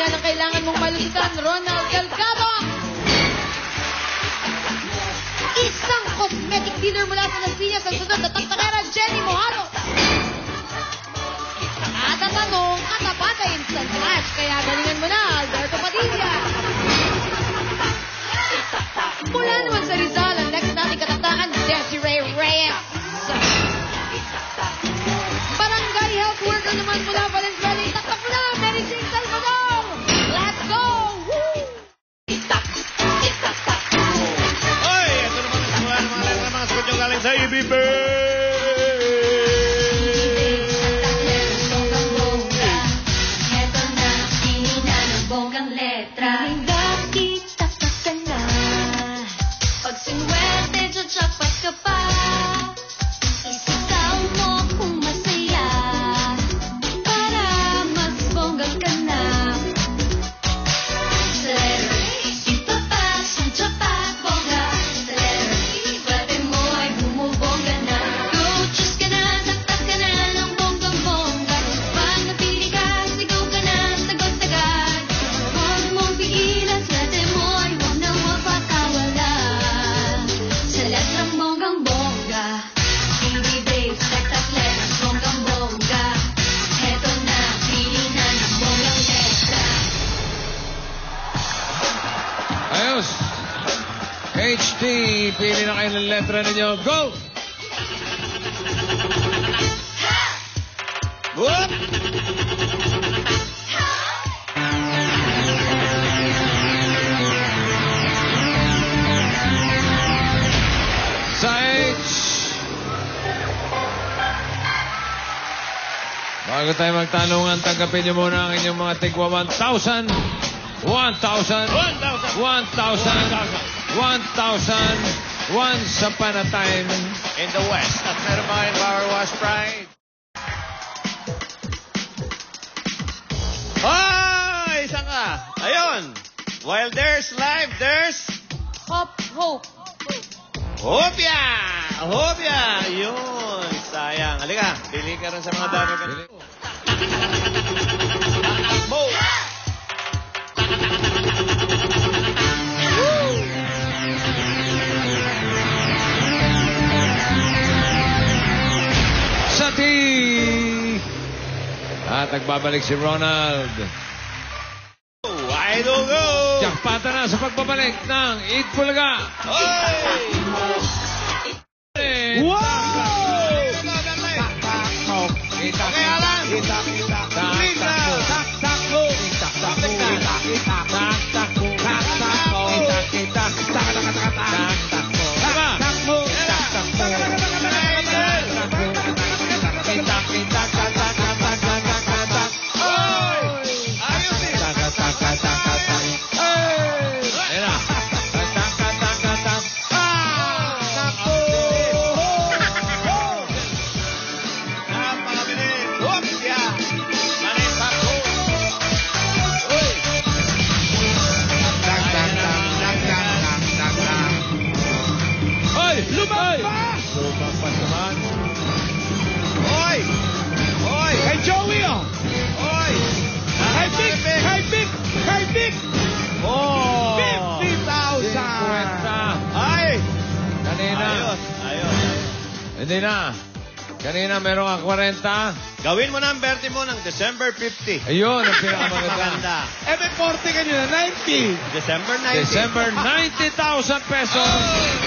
naman ang kailangan mong malusutan, Ronald Delgado. Isang cosmetic dealer mula sa Las Piñas ang sunod na taktakera, Jenny Mojado. Katatanong, katapata instant match, kaya galingan mo na, Alberto Padilla. Mula naman sa Rizal, ang next nating kataktakan, Desiree Reyes. Barangay health worker naman mula Valenzuela, taktak mo na, Mary Jane Salvador. Let's go! Woo! Oy, ito naman ang mga mga sagot yung galing sa EBB. HT, pili na kayo ng letra ninyo. Go! Whoop! Sa H. Bago tayo magtanungan, tanggapin nyo muna ang inyong mga tigwa 1,000. 1,000. 1,000. 1,000. Once upon a time In the West, at meron mga in Power Wash Pride. Ay! Isa ka! Ayun! While there's life, there's... Hope. Hopya! Hopya! Yun! Sayang. Halika, pili ka rin sa mga dami ka. Mo! sa T. At nagbabalik si Ronald. I don't go! Jackpata na sa pagbabalik ng Eat Bulaga. Oy! Wow! Okay, Alan! Lumampas naman. Oy! Oy! Kay Joey, oh! Oy! Kay Vic! Oh! 50,000! Ay! Kanina. Ayos. Hindi na. Kanina meron ka 40. Gawin mo na ang birthday mo ng December 50. Ayun, ang pinakamaganda. May 40 kanina, 90. December 90. December, 90,000 pesos.